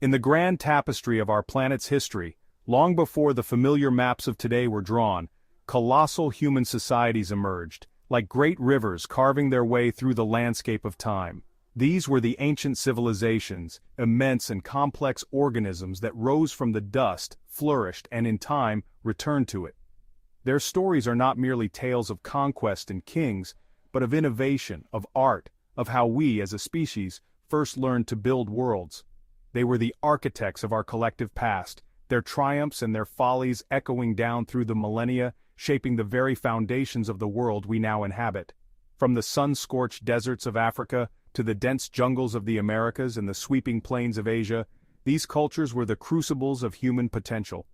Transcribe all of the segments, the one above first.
In the grand tapestry of our planet's history, long before the familiar maps of today were drawn, colossal human societies emerged, like great rivers carving their way through the landscape of time. These were the ancient civilizations, immense and complex organisms that rose from the dust, flourished, and in time, returned to it. Their stories are not merely tales of conquest and kings, but of innovation, of art, of how we, as a species, first learned to build worlds. They were the architects of our collective past, their triumphs and their follies echoing down through the millennia, shaping the very foundations of the world we now inhabit. From the sun-scorched deserts of Africa, to the dense jungles of the Americas and the sweeping plains of Asia, these cultures were the crucibles of human potential.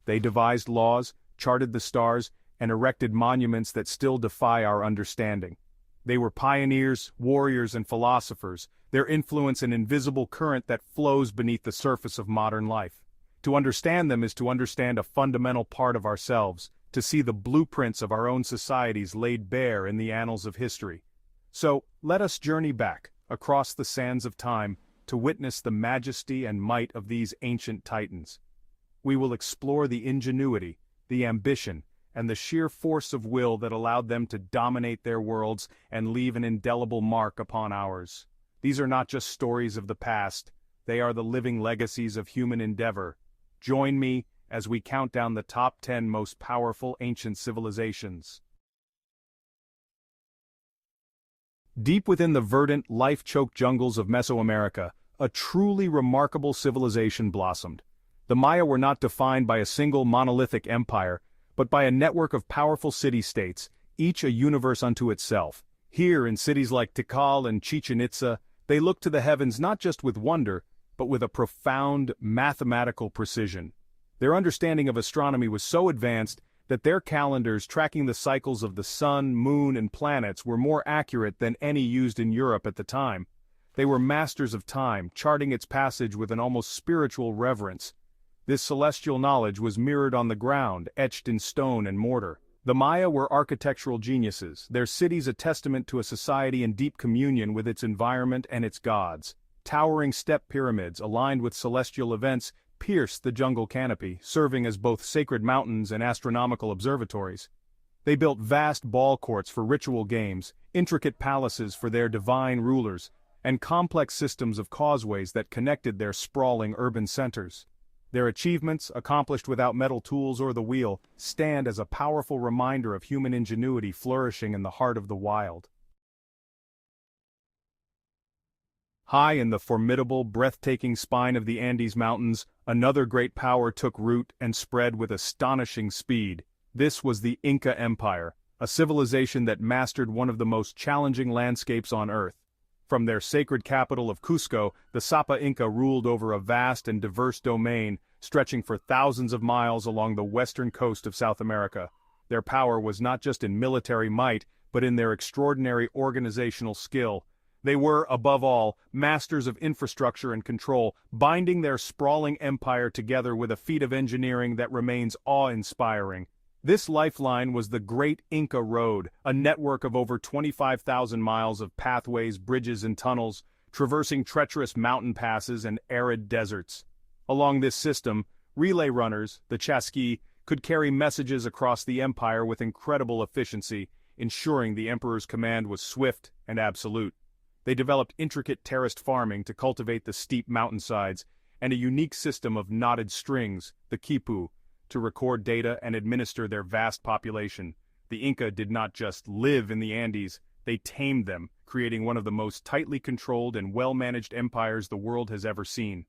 They devised laws, charted the stars, and erected monuments that still defy our understanding. They were pioneers, warriors, and philosophers, their influence an invisible current that flows beneath the surface of modern life. To understand them is to understand a fundamental part of ourselves, to see the blueprints of our own societies laid bare in the annals of history. So, let us journey back, across the sands of time, to witness the majesty and might of these ancient titans. We will explore the ingenuity, the ambition, and the sheer force of will that allowed them to dominate their worlds and leave an indelible mark upon ours. These are not just stories of the past, they are the living legacies of human endeavor. Join me as we count down the top 10 most powerful ancient civilizations. Deep within the verdant, life-choked jungles of Mesoamerica, a truly remarkable civilization blossomed. The Maya were not defined by a single monolithic empire, but by a network of powerful city-states, each a universe unto itself. Here in cities like Tikal and Chichen Itza, they looked to the heavens not just with wonder, but with a profound mathematical precision. Their understanding of astronomy was so advanced that their calendars tracking the cycles of the sun, moon, and planets were more accurate than any used in Europe at the time. They were masters of time, charting its passage with an almost spiritual reverence. This celestial knowledge was mirrored on the ground, etched in stone and mortar. The Maya were architectural geniuses, their cities a testament to a society in deep communion with its environment and its gods. Towering step pyramids aligned with celestial events pierced the jungle canopy, serving as both sacred mountains and astronomical observatories. They built vast ball courts for ritual games, intricate palaces for their divine rulers, and complex systems of causeways that connected their sprawling urban centers. Their achievements, accomplished without metal tools or the wheel, stand as a powerful reminder of human ingenuity flourishing in the heart of the wild. High in the formidable, breathtaking spine of the Andes Mountains, another great power took root and spread with astonishing speed. This was the Inca Empire, a civilization that mastered one of the most challenging landscapes on Earth. From their sacred capital of Cusco, the Sapa Inca ruled over a vast and diverse domain, stretching for thousands of miles along the western coast of South America. Their power was not just in military might, but in their extraordinary organizational skill. They were, above all, masters of infrastructure and control, binding their sprawling empire together with a feat of engineering that remains awe-inspiring. This lifeline was the Great Inca Road, a network of over 25,000 miles of pathways, bridges, and tunnels, traversing treacherous mountain passes and arid deserts. Along this system, relay runners, the chasqui, could carry messages across the empire with incredible efficiency, ensuring the emperor's command was swift and absolute. They developed intricate terraced farming to cultivate the steep mountainsides, and a unique system of knotted strings, the quipu, to record data and administer their vast population. The Inca did not just live in the Andes, they tamed them, creating one of the most tightly controlled and well-managed empires the world has ever seen.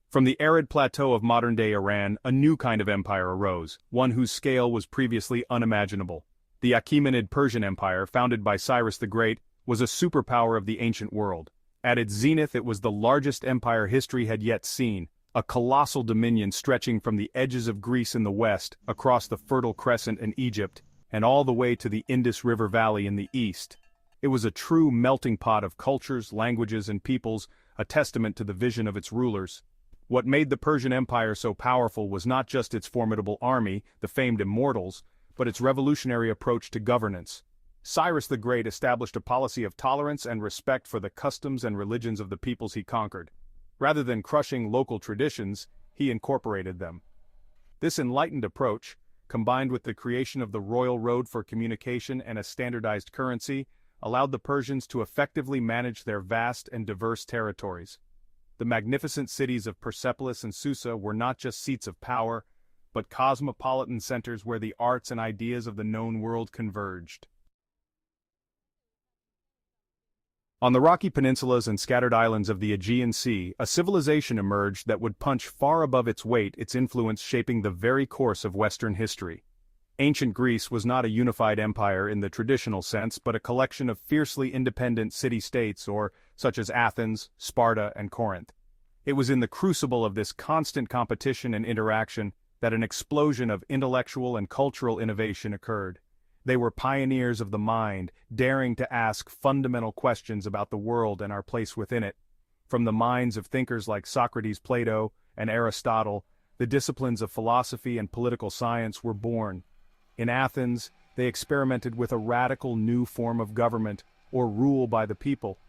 From the arid plateau of modern-day Iran, a new kind of empire arose, one whose scale was previously unimaginable. The Achaemenid Persian Empire, founded by Cyrus the Great, was a superpower of the ancient world. At its zenith, it was the largest empire history had yet seen, a colossal dominion stretching from the edges of Greece in the west, across the Fertile Crescent in Egypt, and all the way to the Indus River Valley in the east. It was a true melting pot of cultures, languages, and peoples, a testament to the vision of its rulers. What made the Persian Empire so powerful was not just its formidable army, the famed immortals, but its revolutionary approach to governance. Cyrus the Great established a policy of tolerance and respect for the customs and religions of the peoples he conquered. Rather than crushing local traditions, he incorporated them. This enlightened approach, combined with the creation of the royal road for communication and a standardized currency, allowed the Persians to effectively manage their vast and diverse territories. The magnificent cities of Persepolis and Susa were not just seats of power, but cosmopolitan centers where the arts and ideas of the known world converged. On the rocky peninsulas and scattered islands of the Aegean Sea, a civilization emerged that would punch far above its weight, its influence shaping the very course of Western history. Ancient Greece was not a unified empire in the traditional sense, but a collection of fiercely independent city-states, such as Athens, Sparta, and Corinth. It was in the crucible of this constant competition and interaction that an explosion of intellectual and cultural innovation occurred. They were pioneers of the mind, daring to ask fundamental questions about the world and our place within it. From the minds of thinkers like Socrates, Plato, and Aristotle, the disciplines of philosophy and political science were born. In Athens, they experimented with a radical new form of government, or rule by the people.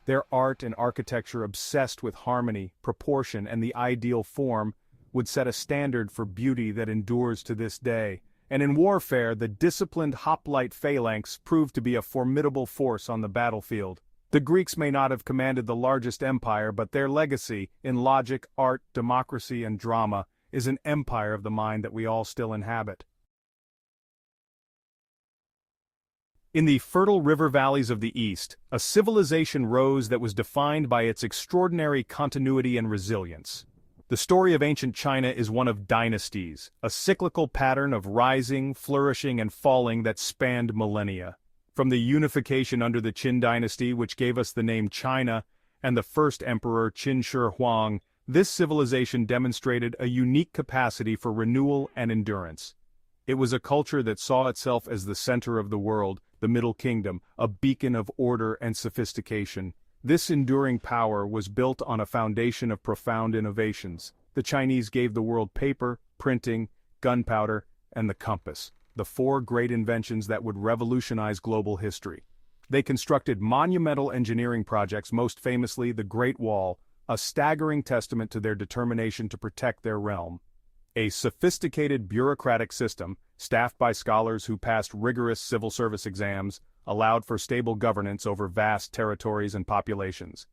Their art and architecture, obsessed with harmony, proportion, and the ideal form, would set a standard for beauty that endures to this day. And in warfare, the disciplined hoplite phalanx proved to be a formidable force on the battlefield. The Greeks may not have commanded the largest empire, but their legacy, in logic, art, democracy, and drama, is an empire of the mind that we all still inhabit. In the fertile river valleys of the East, a civilization rose that was defined by its extraordinary continuity and resilience. The story of ancient China is one of dynasties, a cyclical pattern of rising, flourishing, and falling that spanned millennia. From the unification under the Qin dynasty, which gave us the name China, and the first emperor Qin Shi Huang, this civilization demonstrated a unique capacity for renewal and endurance. It was a culture that saw itself as the center of the world, the Middle Kingdom, a beacon of order and sophistication. This enduring power was built on a foundation of profound innovations. The Chinese gave the world paper, printing, gunpowder, and the compass, the four great inventions that would revolutionize global history. They constructed monumental engineering projects, most famously the Great Wall, a staggering testament to their determination to protect their realm. A sophisticated bureaucratic system, staffed by scholars who passed rigorous civil service exams, allowed for stable governance over vast territories and populations.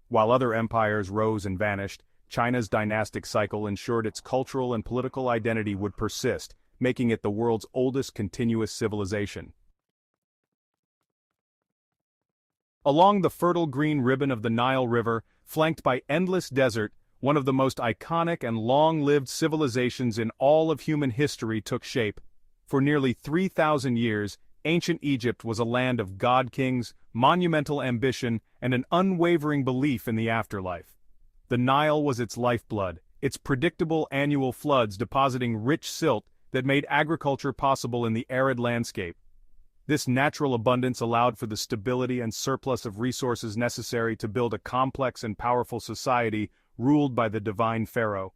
While other empires rose and vanished, China's dynastic cycle ensured its cultural and political identity would persist, making it the world's oldest continuous civilization. Along the fertile green ribbon of the Nile River, flanked by endless desert, one of the most iconic and long-lived civilizations in all of human history took shape. For nearly 3,000 years, ancient Egypt was a land of god-kings, monumental ambition, and an unwavering belief in the afterlife. The Nile was its lifeblood, its predictable annual floods depositing rich silt that made agriculture possible in the arid landscape. This natural abundance allowed for the stability and surplus of resources necessary to build a complex and powerful society ruled by the divine pharaoh.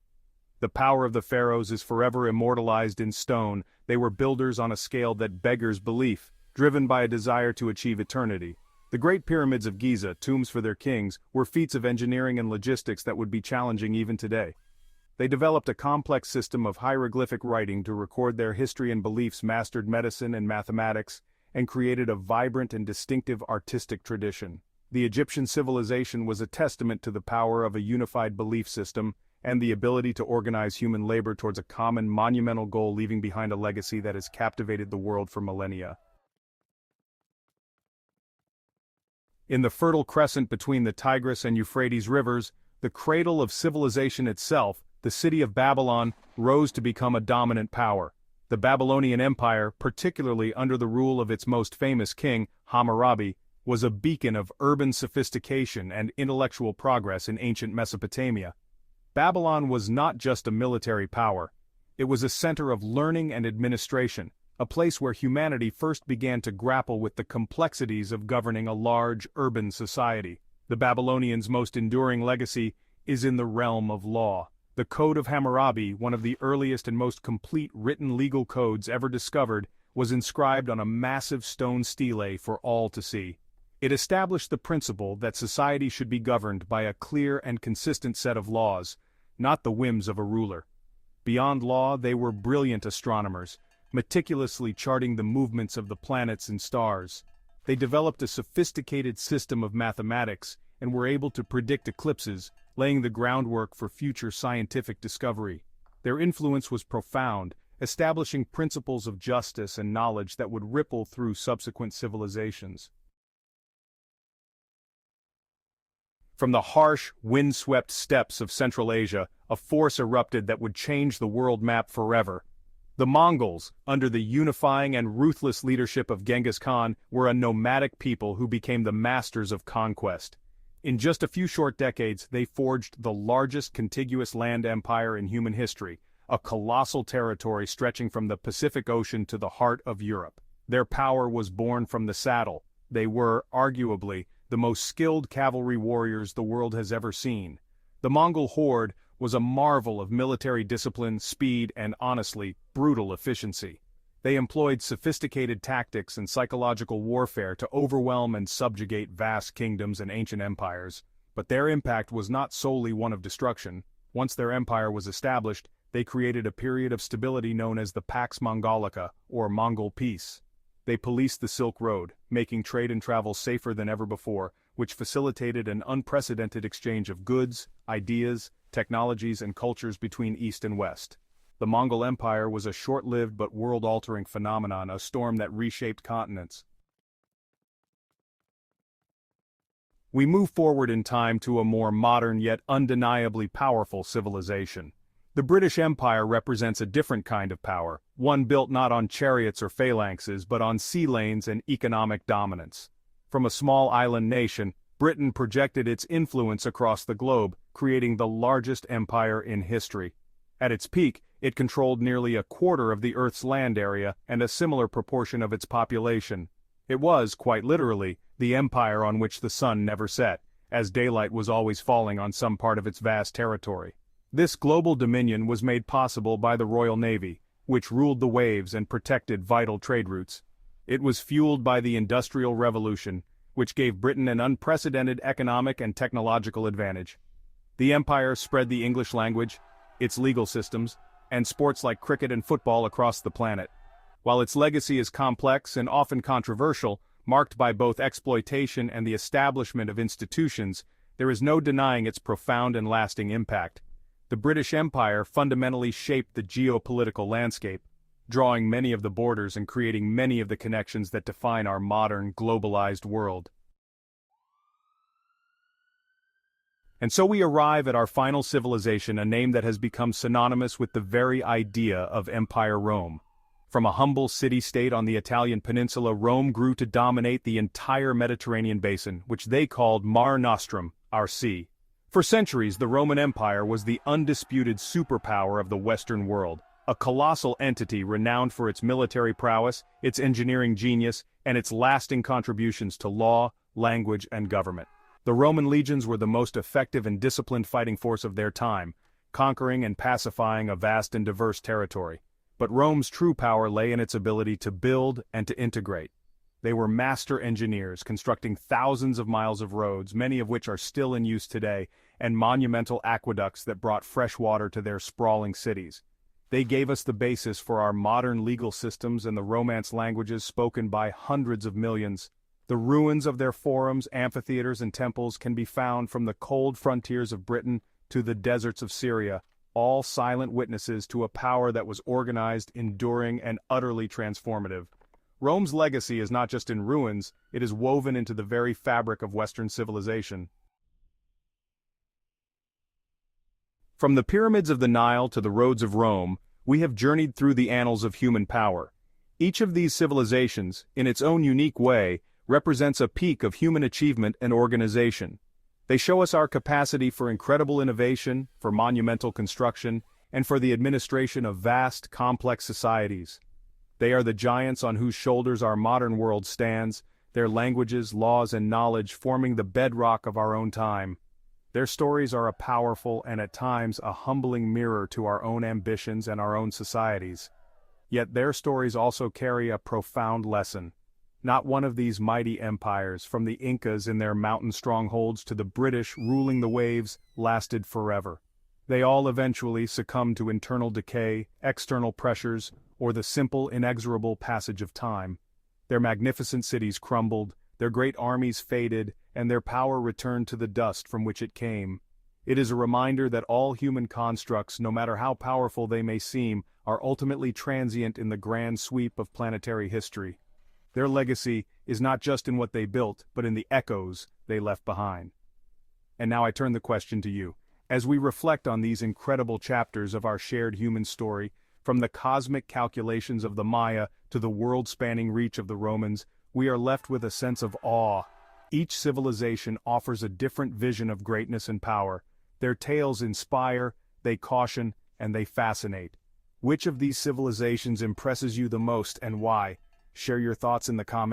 The power of the pharaohs is forever immortalized in stone. They were builders on a scale that beggars belief, driven by a desire to achieve eternity. The Great Pyramids of Giza, tombs for their kings, were feats of engineering and logistics that would be challenging even today. They developed a complex system of hieroglyphic writing to record their history and beliefs, mastered medicine and mathematics, and created a vibrant and distinctive artistic tradition. The Egyptian civilization was a testament to the power of a unified belief system and the ability to organize human labor towards a common monumental goal, leaving behind a legacy that has captivated the world for millennia. In the Fertile Crescent between the Tigris and Euphrates rivers, the cradle of civilization itself, the city of Babylon, rose to become a dominant power. The Babylonian Empire, particularly under the rule of its most famous king, Hammurabi, was a beacon of urban sophistication and intellectual progress in ancient Mesopotamia. Babylon was not just a military power. It was a center of learning and administration, a place where humanity first began to grapple with the complexities of governing a large, urban society. The Babylonians' most enduring legacy is in the realm of law. The Code of Hammurabi, one of the earliest and most complete written legal codes ever discovered, was inscribed on a massive stone stele for all to see. It established the principle that society should be governed by a clear and consistent set of laws, not the whims of a ruler. Beyond law, they were brilliant astronomers, meticulously charting the movements of the planets and stars. They developed a sophisticated system of mathematics and were able to predict eclipses, laying the groundwork for future scientific discovery. Their influence was profound, establishing principles of justice and knowledge that would ripple through subsequent civilizations. From the harsh, wind-swept steppes of Central Asia, a force erupted that would change the world map forever. The Mongols, under the unifying and ruthless leadership of Genghis Khan, were a nomadic people who became the masters of conquest. In just a few short decades, they forged the largest contiguous land empire in human history, a colossal territory stretching from the Pacific Ocean to the heart of Europe. Their power was born from the saddle. They were, arguably, the most skilled cavalry warriors the world has ever seen. The Mongol horde was a marvel of military discipline, speed, and honestly, brutal efficiency. They employed sophisticated tactics and psychological warfare to overwhelm and subjugate vast kingdoms and ancient empires. But their impact was not solely one of destruction. Once their empire was established, they created a period of stability known as the Pax Mongolica, or Mongol Peace. They policed the Silk Road, making trade and travel safer than ever before, which facilitated an unprecedented exchange of goods, ideas, technologies, and cultures between East and West. The Mongol Empire was a short-lived but world-altering phenomenon, a storm that reshaped continents. We move forward in time to a more modern yet undeniably powerful civilization. The British Empire represents a different kind of power, one built not on chariots or phalanxes but on sea lanes and economic dominance. From a small island nation, Britain projected its influence across the globe, creating the largest empire in history. At its peak, it controlled nearly a quarter of the Earth's land area and a similar proportion of its population. It was, quite literally, the empire on which the sun never set, as daylight was always falling on some part of its vast territory. This global dominion was made possible by the Royal Navy, which ruled the waves and protected vital trade routes. It was fueled by the Industrial Revolution, which gave Britain an unprecedented economic and technological advantage. The empire spread the English language, its legal systems, and sports like cricket and football across the planet. While its legacy is complex and often controversial, marked by both exploitation and the establishment of institutions, there is no denying its profound and lasting impact. The British Empire fundamentally shaped the geopolitical landscape, drawing many of the borders and creating many of the connections that define our modern, globalized world. And so we arrive at our final civilization, a name that has become synonymous with the very idea of Empire Rome. From a humble city-state on the Italian peninsula, Rome grew to dominate the entire Mediterranean basin, which they called Mare Nostrum, our sea. For centuries, the Roman Empire was the undisputed superpower of the Western world, a colossal entity renowned for its military prowess, its engineering genius, and its lasting contributions to law, language, and government. The Roman legions were the most effective and disciplined fighting force of their time, conquering and pacifying a vast and diverse territory. But Rome's true power lay in its ability to build and to integrate. They were master engineers, constructing thousands of miles of roads, many of which are still in use today, and monumental aqueducts that brought fresh water to their sprawling cities. They gave us the basis for our modern legal systems and the Romance languages spoken by hundreds of millions. The ruins of their forums, amphitheaters, and temples can be found from the cold frontiers of Britain to the deserts of Syria, all silent witnesses to a power that was organized, enduring, and utterly transformative. Rome's legacy is not just in ruins, it is woven into the very fabric of Western civilization. From the pyramids of the Nile to the roads of Rome, we have journeyed through the annals of human power. Each of these civilizations, in its own unique way, represents a peak of human achievement and organization. They show us our capacity for incredible innovation, for monumental construction, and for the administration of vast, complex societies. They are the giants on whose shoulders our modern world stands, their languages, laws, and knowledge forming the bedrock of our own time. Their stories are a powerful and at times a humbling mirror to our own ambitions and our own societies. Yet their stories also carry a profound lesson. Not one of these mighty empires, from the Incas in their mountain strongholds to the British ruling the waves, lasted forever. They all eventually succumbed to internal decay, external pressures, or the simple, inexorable passage of time. Their magnificent cities crumbled, their great armies faded, and their power returned to the dust from which it came. It is a reminder that all human constructs, no matter how powerful they may seem, are ultimately transient in the grand sweep of planetary history. Their legacy is not just in what they built, but in the echoes they left behind. And now I turn the question to you. As we reflect on these incredible chapters of our shared human story, from the cosmic calculations of the Maya to the world-spanning reach of the Romans, we are left with a sense of awe. Each civilization offers a different vision of greatness and power. Their tales inspire, they caution, and they fascinate. Which of these civilizations impresses you the most and why? Share your thoughts in the comments.